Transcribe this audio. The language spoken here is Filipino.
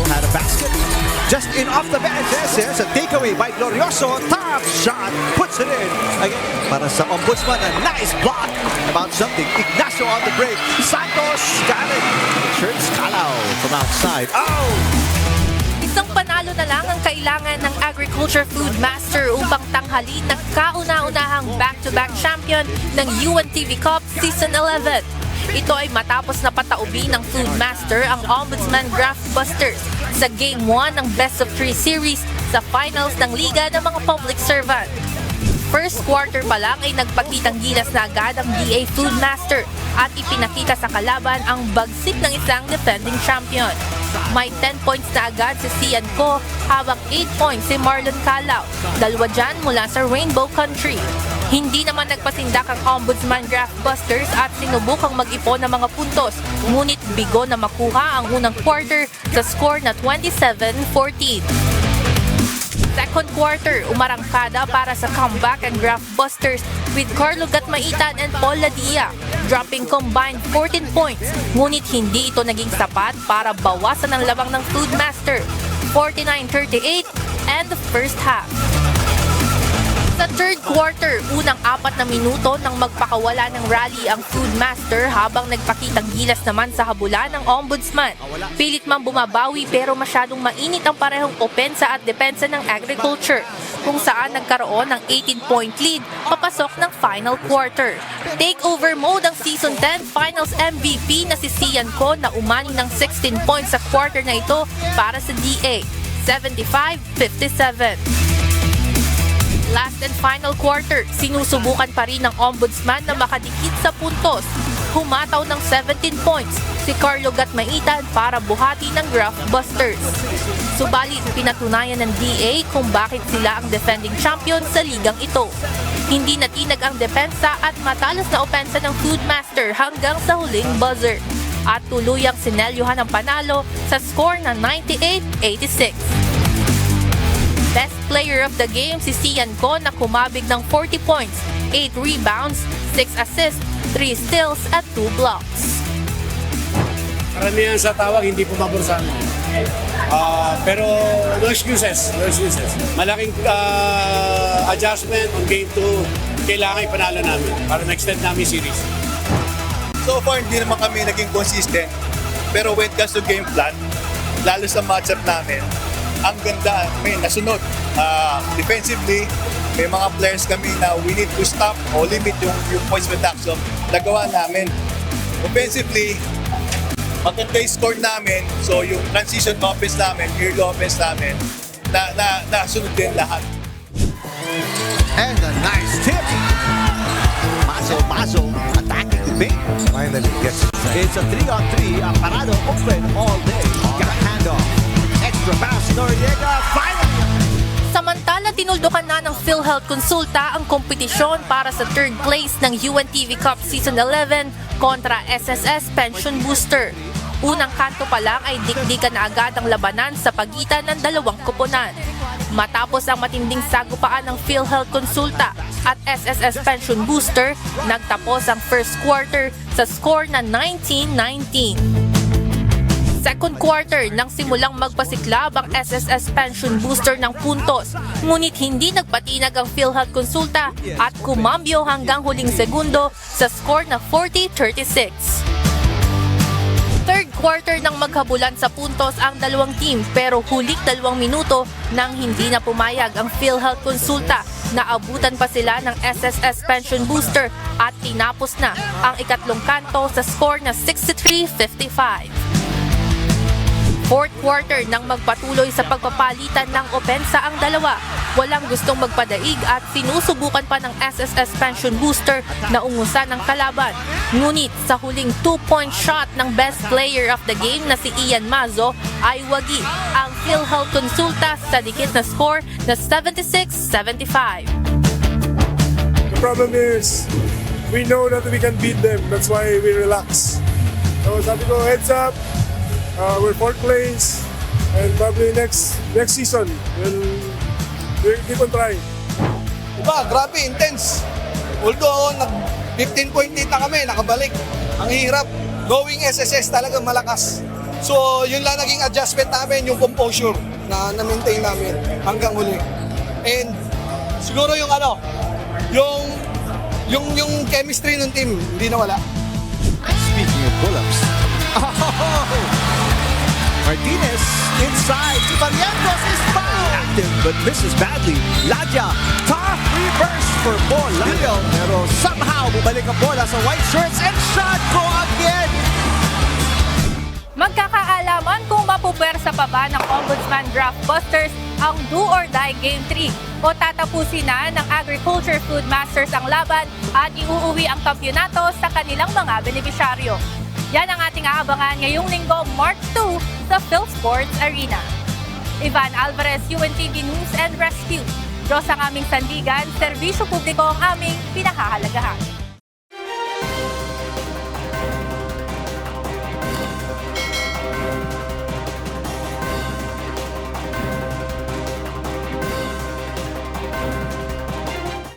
had a basket. Just in off the bench, there's a takeaway by Glorioso. Top shot, puts it in. Again, para sa Ombudsman, a nice block. About something, Ignacio on the break. Santos got it. Shirts Calao from outside. Oh! Isang panalo na lang ang kailangan ng Agriculture Food Master upang tanghalin ng kauna-unahang back-to-back champion ng UNTV Cup Season 11. Ito ay matapos na pataubi ng Food Master ang Ombudsman Graft Busters sa Game 1 ng Best of 3 Series sa finals ng Liga ng mga Public Servant. First quarter pa lang ay nagpakitang gilas na agad ang DA Food Master at ipinakita sa kalaban ang bagsik ng isang defending champion. May 10 points na agad si Sian Ko habang 8 points si Marlon Calao, dalawa dyan mula sa Rainbow Country. Hindi naman nagpasindak ang Ombudsman Graft Busters at sinubukang mag-ipon ng mga puntos, ngunit bigo na makuha ang unang quarter sa score na 27-14. Second quarter, umarangkada para sa comeback and Graft Busters with Carlo Gatmaitan and Paul Ladia, dropping combined 14 points. Ngunit hindi ito naging sapat para bawasan ang labang ng Food Master, 49-38 and the first half. Sa third quarter, unang 4 na minuto nang magpakawala ng rally ang Food Master habang nagpakitang gilas naman sa habulan ng Ombudsman. Pilit man bumabawi pero masyadong mainit ang parehong opensa at depensa ng Agriculture, kung saan nagkaroon ng 18-point lead papasok ng final quarter. Takeover mode ang Season 10 Finals MVP na si Sian Ko na umani ng 16 points sa quarter na ito para sa DA, 75-57. Last and final quarter, sinusubukan pa rin ng Ombudsman na makadikit sa puntos. Humataw ng 17 points si Carlo Gatmaitan para buhati ng Graft Busters. Subalit, pinatunayan ng DA kung bakit sila ang defending champion sa ligang ito. Hindi natinag ang depensa at matalas na opensa ng Food Master hanggang sa huling buzzer. At tuluyang sinelyuhan ang panalo sa score na 98-86. Best player of the game si Sian Ko na kumabig ng 40 points, 8 rebounds, 6 assists, 3 steals at 2 blocks. Karamihan sa tawag hindi pumabor sa amin. Pero no excuses, no excuses. Malaking adjustment on game 2, kailangan ipanalo namin para ma-extend namin series. So far, hindi naman kami naging consistent. Pero when it comes to game plan, lalo sa matchup namin, ang ganda, may nasunod. Defensively, may mga players kami na we need to stop o limit yung points production. Nagawa namin. Offensively, maganda yung score namin. So yung transition offense namin, early offense namin, nasunod din lahat. And a nice tip. Mazo attacking the paint. Finally gets it. It's a 3-on-3. Parado open all day. Got a handoff. Extra pass, Noriega, finally! Samantala, tinuldukan na ng PhilHealth Consulta ang kompetisyon para sa third place ng UNTV Cup Season 11 kontra SSS Pension Booster. Unang kanto pa lang ay dikdikan na agad ang labanan sa pagitan ng dalawang koponan. Matapos ang matinding sagupaan ng PhilHealth Consulta at SSS Pension Booster, nagtapos ang first quarter sa score na 19-19. Second quarter nang simulang magpasiklab ang SSS Pension Booster ng puntos, ngunit hindi nagpatinag ang PhilHealth Consulta at kumambyo hanggang huling segundo sa score na 40-36. Third quarter nang maghabulan sa puntos ang dalawang team pero huling 2 minuto nang hindi na pumayag ang PhilHealth Consulta, naabutan pa sila ng SSS Pension Booster at tinapos na ang ikatlong kanto sa score na 63-55. Fourth quarter nang magpatuloy sa pagpapalitan ng opensa ang dalawa. Walang gustong magpadaig at sinusubukan pa ng SSS Pension Booster na ungusan ng kalaban. Ngunit sa huling 2-point shot ng best player of the game na si Ian Mazo ay wagi ang PhilHealth Consulta sa dikit na score na 76-75. The problem is, we know that we can beat them. That's why we relax. So sabi ko, heads up. We're fourth place, and probably next season we'll keep on trying. Diba, grabe, intense. Although, 15-point lead na kami, nakabalik. Ang hirap. Going SSS talagang malakas. So, yun lang naging adjustment namin, yung composure na na-maintain namin hanggang huli. And siguro yung yung chemistry ng team, hindi nawala. Speaking of pull-ups. Oh! Martinez inside. Barrientos is fouled. Active but misses badly. Ladja, tough reverse for Paul Lario. Pero somehow bumalik ang bola sa white shirts and shot go again. Magkakaalaman kung mapupersa pa ba ng Ombudsman Draft Busters ang do or die Game 3 o tatapusin na ng Agriculture Food Masters ang laban at iuuwi ang kampyonato sa kanilang mga benepisyaryo. Yan ang ating aabangan ngayong linggo, March 2 sa PhilSports Arena. Ivan Alvarez, UNTV News and Rescue. Diyos ang aming sandigan, serbisyo publiko ang aming pinahahalagahan.